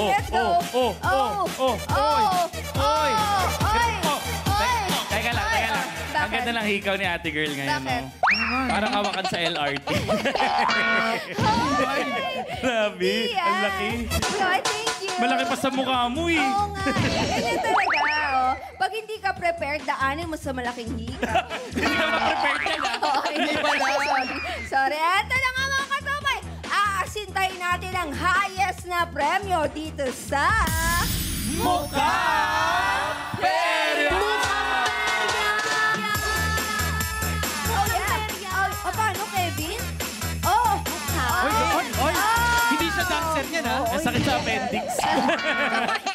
let's go. Oy. Teka lang. Ang ganda ng hikaw ni ate girl ngayon. Bakit? Parang hawakan sa LRT. Grabe, ang laki. Thank you. Malaki pa sa mukha mo eh. Oo nga. Ganyan talaga, oh. Pag hindi ka prepared, daanin mo sa malaking hika. Hindi ka ma-prepared ka na. Hindi pala. Sorry. Eto na nga mga katubay. Aasintayin natin ang highest na premyo dito sa... Mukha Perya! Oh, yeah. Paano, Kevin? Oh. Oy. Hindi siya dancer niyan, ha? Ang sakit sa appendix.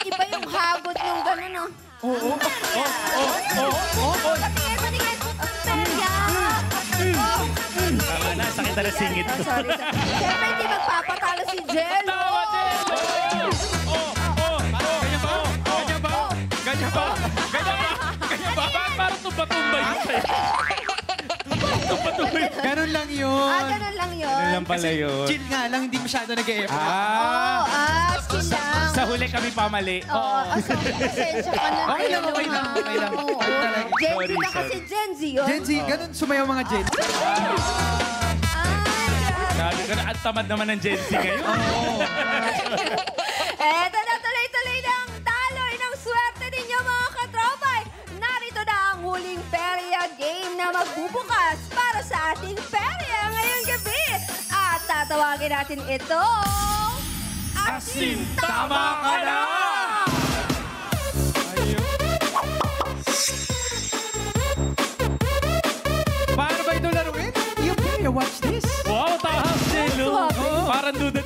Iba yung hagot yung gano'n, no? Patingin. Perya! Tama na, sakit na singit ko. Sorry. Siyempre, hindi magpapatalo si Jello. Ganyan ba? Bakit parang tumba-tumba yun sa'yo? Ganun lang yun. Ganun lang yun. Ano lang pala yun? Chill nga lang, hindi masyado nag-e-effort. Skin lang. Sa huli kami pamali. Pasensya ka na. Okay lang. Oo. Gen Z na kasi Gen Z yun. Gen Z, ganun sumayaw mga Gen Z. Sabi ko na, at tamad naman ng Gen Z ngayon. Eto na, tuloy-tuloy na ang taloy ng swerte ninyo mga katropay. Narito na ang huling perya game na magbubukas para sa ating perya ngayong gabi. At tatawagin natin ito... Asin, tama ka na! Paano ba ito laruin? Yung Perya, watch this. Wow, tahas, Jello. Parang dudat.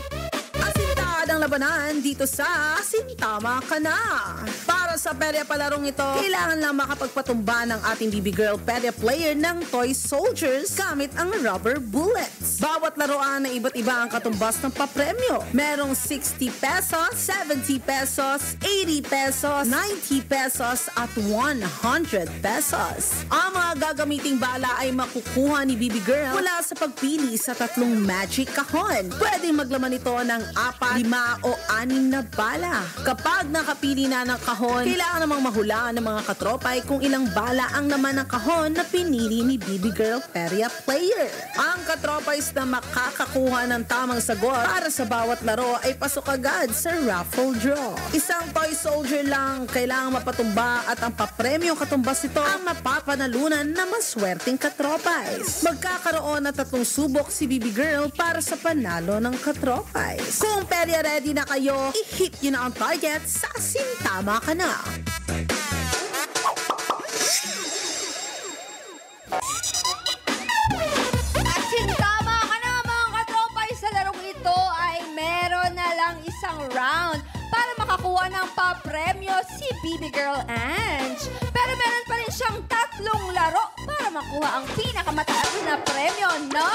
Asintahad ang labanan dito sa Sintama Ka Na. Para sa Perya palarong ito, kailangan lang makapagpatumba ng ating BB Girl Perya player ng Toy Soldiers gamit ang rubber bullets. Bawat laruan na iba't iba ang katumbas ng papremyo. Merong 60 pesos, 70 pesos, 80 pesos, 90 pesos at 100 pesos. Ang mga gagamiting bala ay makukuha ni BB Girl mula sa pagpili sa 3 magic kahon. Pwedeng maglaman ito ng 4, 5 o 6 na bala. Kapag nakapili na ng kahon, kailangan namang mahulaan ng mga katropay kung ilang bala ang naman ng kahon na pinili ni BB Girl Perya player. Ang katropay na makakakuha ng tamang sagot para sa bawat laro ay pasok agad sa raffle draw. Isang toy soldier lang kailangang mapatumba at ang papremyong katumbas nito ang mapapanalunan na maswerteng katropays. Magkakaroon ng 3 subok si BB Girl para sa panalo ng katropays. Kung Perya ready na kayo, i-hit nyo na ang target sa Sintama Ka Na. Isang round para makakuha ng pa-premyo si BB Girl Ange. Pero meron pa rin siyang 3 laro para makuha ang pinakamataas na premyo na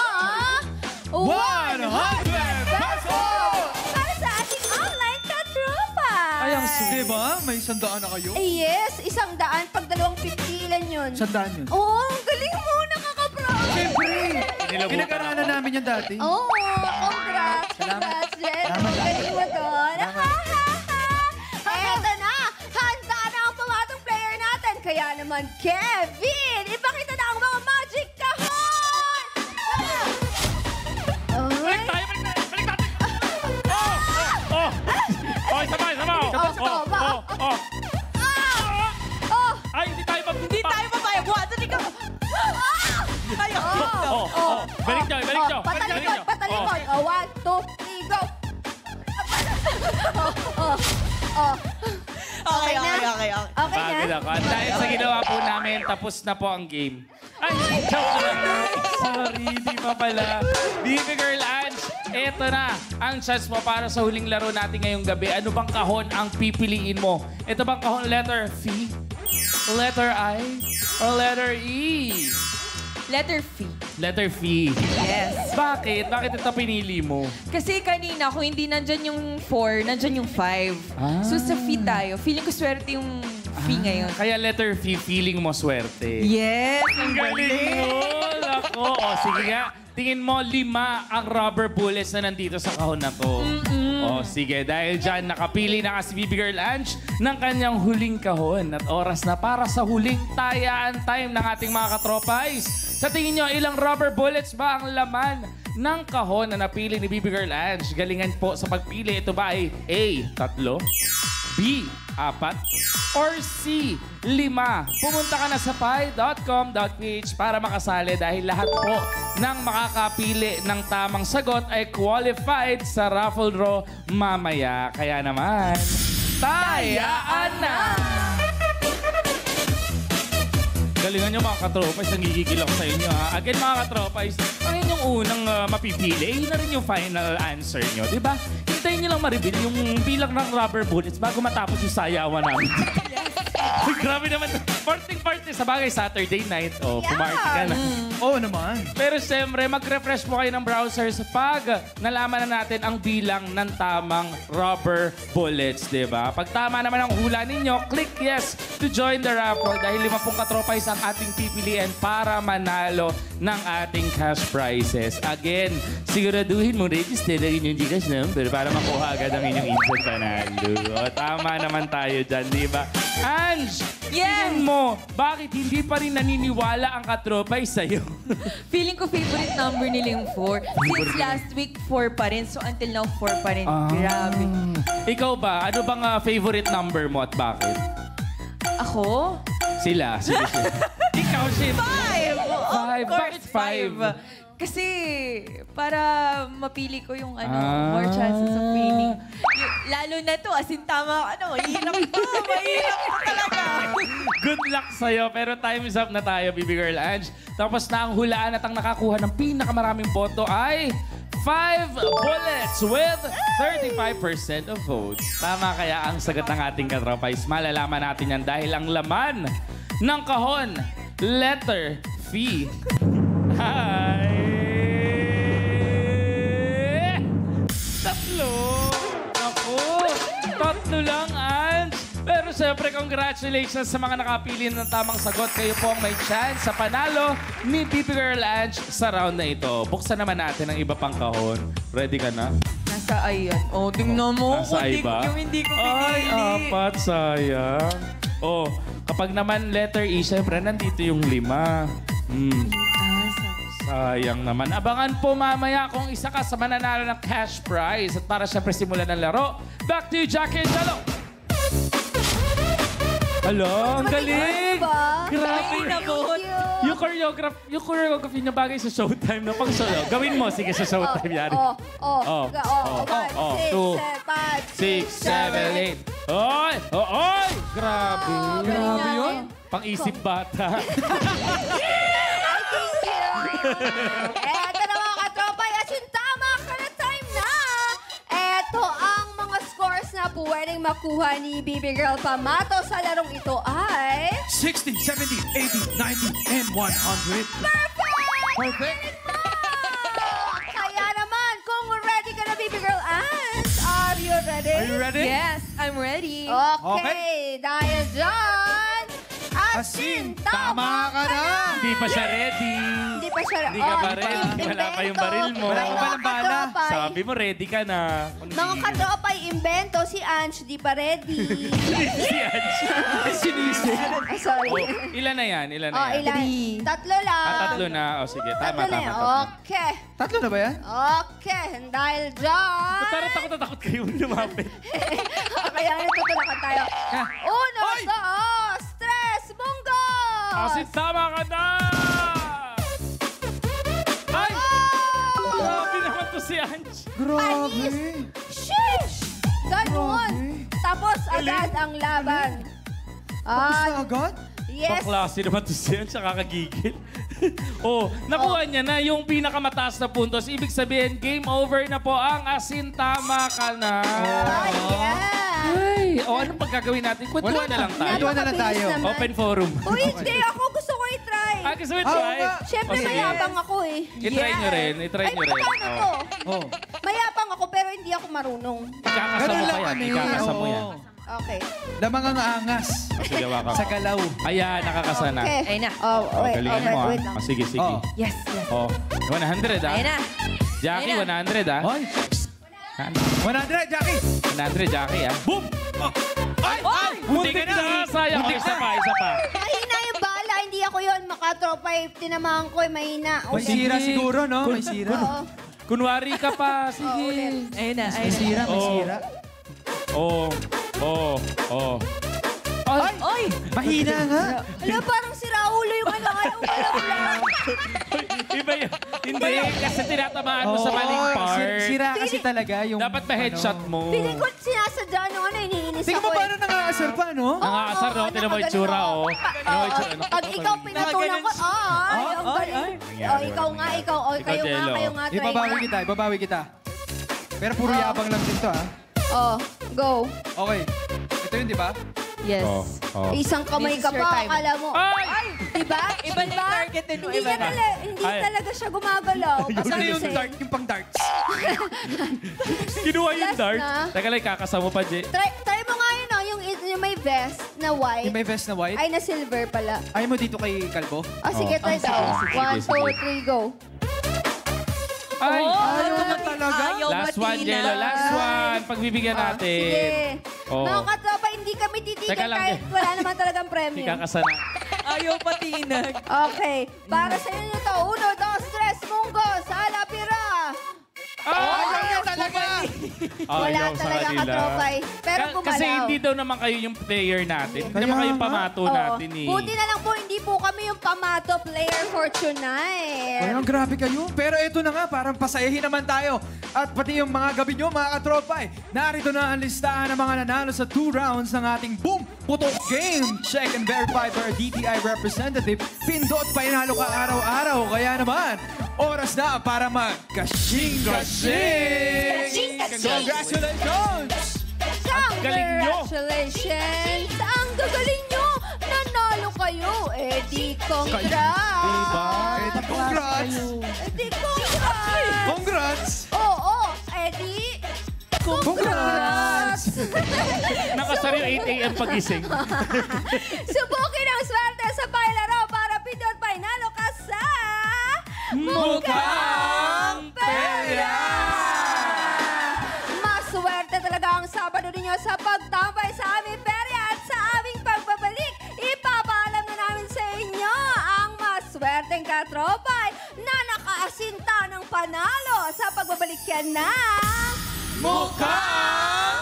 100 pesos para sa ating online katropay. Ay, ang sweet. Diba? May 100 na kayo? Yes, 100 pag 2 pipilan yun. 100 yun. Oo, ang galing mo, nakaka-proud. Siyempre! Pinag-aralan namin yan dati. Oo, congrats. Congrats, Jen. Ang galing mo doon. Eto na, handa na ang pumatong player natin. Kaya naman, Kevin, ipakita na ang mga magic kahon! Balik natin! Sama! Ay, hindi tayo papayag. Hindi ka. Balik nyo. Patalikod. 1, 2, 3, go! Okay na? Bakit ako? At dahil sa ginawa po namin, tapos na po ang game. Ay, joke lang. Sorry, di pa pala. BB Girl Ange, eto na ang chance mo para sa huling laro natin ngayong gabi. Ano bang kahon ang pipiliin mo? Ito bang kahon letter V, letter I, or letter E? Letter V. Letter V. Yes. Bakit? Bakit ito pinili mo? Kasi kanina, kung hindi nandyan yung 4, nandyan yung 5. So sa V tayo. Feeling ko swerte yung V ngayon. Kaya letter V, feeling mo swerte. Yes! Ang galing mo! Ako. O, sige nga. Tingin mo, 5 ang rubber bullets na nandito sa kahon na to. O sige, dahil dyan, nakapili na si Bibi Girl Ange ng kanyang huling kahon. At oras na para sa huling tayaan time ng ating mga katropays. Sa tingin nyo, ilang rubber bullets ba ang laman ng kahon na napili ni Bibi Girl Ange? Galingan po sa pagpili. Ito ba ay A, 3, B, 4, or C, 5? Pumunta ka na sa pi.com.ph para makasali dahil lahat po ng makakapili ng tamang sagot ay qualified sa raffle draw mamaya. Kaya naman, tayaan na! Galingan nyo mga katropays, nangigigil ako sa inyo ha. Again mga katropays, ano yung unang mapipili? Yun na rin yung final answer nyo, di ba? Hintayin nyo lang ma-reveal yung bilang ng rubber bullets bago matapos yung sayawan namin. Grabe naman. Party sa bagay, Saturday night. O, pumarty ka na. Oo naman. Pero siyempre, mag-refresh po kayo ng browsers pag nalaman na natin ang bilang ng tamang rubber bullets, di ba? Pag tama naman ang hula ninyo, click yes to join the raffle dahil 50 katropays ang ating pipiliin para manalo ng ating cash prizes. Again, siguraduhin mo register na inyong Gcash number para makuha agad ang inyong instant panalo. O, tama naman tayo dyan, di ba? Ange, tingin mo, bakit hindi pa rin naniniwala ang katropay sa'yo? Feeling ko favorite number nila yung 4. Since last week, 4 pa rin. So until now, 4 pa rin. Grabe. Ikaw ba? Ano bang favorite number mo at bakit? Ako? Sila. Ikaw, Ship. 5! Bakit 5? Kasi para mapili ko yung more chances of winning. Lalo na to, as in tama, mahirap pa talaga. Good luck sa'yo. Pero time is up na tayo, Bibi Girl Ange. Tapos na ang hulaan at ang nakakuha ng pinakamaraming boto ay 5 bullets with 35% of votes. Tama kaya ang sagot ng ating katropays? Malalaman natin yan dahil ang laman ng kahon, letter V. Hi! Tatlo lang, Ange. Pero siyempre, congratulations sa mga nakapili ng tamang sagot. Kayo po ang may chance sa panalo ni Bibi Girl Ange sa round na ito. Buksan naman natin ang iba pang kahon. Ready ka na? Nasa ayan. Tingnan mo. Nasa iba? Yung hindi ko Ay, pinili. 4. Sayang. Kapag naman letter E, siyempre, nandito yung 5. Sayang naman. Abangan po mamaya kung isa ka sa mananalo ng cash prize. At para siyempre simulan ng laro, back to you, Jackie and Jello. Hello, ang galing! Grabe. Yung choreography niya bagay sa showtime na pang solo. Gawin mo, sige sa showtime yan. 1, 2, 6, 7, 8. Oy! Oy! Grabe. Grabe yun. Pang-isip bata. Eto na mga katropa, yasin tama ka na time na! Eto ang mga scores na pwedeng makuha ni Bibi Girl Pamato sa larong ito ay... 60, 70, 80, 90, and 100. Perfect! Kaya naman, kung ready ka na Bibi Girl Ange, are you ready? Are you ready? Yes, I'm ready. Okay, dahil dyan, asin tama ka na! Hindi pa siya ready. Hindi pa siya... Hindi ka pa ready. Wala pa yung baril mo. Wala pa palang bala. Sabi mo, ready ka na. Mga katropa, imbento. Si Ange, di pa ready. Si Ange. Sinisi. Sorry. Ilan na yan? Ilan na yan? Ilan? Tatlo lang. Tatlo na. Sige, tama, Tatlo na yan. tama. Okay. Tatlo na ba yan? Okay. Dahil dyan... Parang takot kayo lumapit. Kaya natutulakan tayo. 1, 2, 3, bungo! Asin, tama ka na! Ay! Grabe naman to si Ange. Grabe. Sheesh! Ganon. Tapos agad ang laban. Tapos na agad? Yes. Paklase naman to si Ange, kakagigil. Nakuha niya na yung pinakamataas na puntos. Ibig sabihin, game over na po ang asin, tama ka na. Ay, anong pagkagawin natin? Kwentuhan na lang tayo. Kwentuhan na lang tayo. Open forum. Uy, hindi. Ako gusto ko i-try. Gusto mo try? Siyempre, sige. mayabang ako eh. I-try nyo rin. I-try Ay, nyo rin. paano to? Oh. Mayabang ako pero hindi ako marunong. Ikakasa Ganun mo lang pa yan. yun. Ikakasa mo yan. Okay. Damang ang angas. Sige, waka Sa ko. galaw. Ayan, nakakasa na. Okay. Ayun na. Wait, Galingan mo, wait ah. lang. Sige, sige. Oh. Yes. 100, ah. Ayun na. Jackie, Ayun 100, ah. Hoy. 100, Jackie. 100, Jackie, ah. Boom! Oh. Ay! Ay! Hindi ka na. Sayang. Muntik Isa pa, isa pa. Mahina yung bala, hindi ako yun. Makatropa tinamaan ko, mahina. May sira siguro, no? May sira. Oo. Kunwari ka pa. Sige. ulit. Ayun na, May sira, may Oh. sira. Oh. Ay! Oy! Mahina nga. Alam, parang si Raulo yung ano, ayaw ko lang. Iba yun. Hindi, kasi tinatamaan mo sa maling Oo, part. Sira kasi talaga yung... Dapat ma-headshot mo. Feeling ko sinasadya nung ano, iniinis Tingnan ako mo paano nangaasar pa, no? Nangaasar, no? Tinan mo yung tsura, oh. Tinan mo yung tsura. Pag ikaw pinatulang ko, ang galing. Oh, ikaw nga, kayo Jello. nga, try Ibabawi kita. Pero puro yabang lang din to, ha? Oh, go. Okay. Ito yun, di ba? Yes. Oh. Isang kamay This ka is your pa, time. akala mo. Ay! Diba? Iba na yung target din mo, Hindi, iba na. hindi Ay. talaga siya gumagalaw. Asan na yung Kasi- dart? Yung pang darts? Kinuha yung Last dart. na. Teka lang, kakasama pa, Jay. Try mo nga yun, yung may vest na white. Yung may vest na white? Ay, na silver pala. Ayaw mo dito kay Kalbo? Sige, try daw. sige, 1, sige. 2, 3, go. Ay! Ayaw naman talaga? Ayaw Last one, matina. Jello. Last one. Pagbibigyan natin. Sige. Oh. Mga katropa, hindi kami titigil Teka lang, kahit wala naman talagang Hindi premyo. kakasana. Ayaw patinag. Okay. Para sa inyo to. 1, 2, 3, munggo. Sala, pira. Ayaw talaga! Wala Ayaw sa talaga kanila. katropa eh. Pero gumalaw. Kasi hindi daw naman kayo yung player natin. Hindi naman kayo yung pamato Oo. natin eh. Buti na lang po, hindi po kami yung pamato player for tonight. Ayun, grabe kayo. Pero ito na nga, parang pasayahin naman tayo. At pati yung mga gabi nyo, mga katropa, narito na ang listahan ng mga nanalo sa 2 rounds ng ating Boom Putok Game. Check and verify for a DTI representative. Pindot pa inalo ka araw-araw. Kaya naman, oras na para mag-kashing-kashing! Congratulations! galing nyo. Congratulations! Ang gagaling nyo! Nanalo kayo! Eh di congrats! Diba? Congrats! Eh di congrats! Congrats! Oo! Eh di... Congrats! Nakasari yung 8 a.m. pagising. Subukin ang swerte sa pailaro para pindot painalo ka sa... Mukhang Pera! Maswerte talaga ang Sabado ninyo sa pagtambay sa aming perya at sa aming pagbabalik. Ipapaalam na namin sa inyo ang maswerteng katropay na nakaasinta ng panalo sa pagbabalik yan ng... Mukhang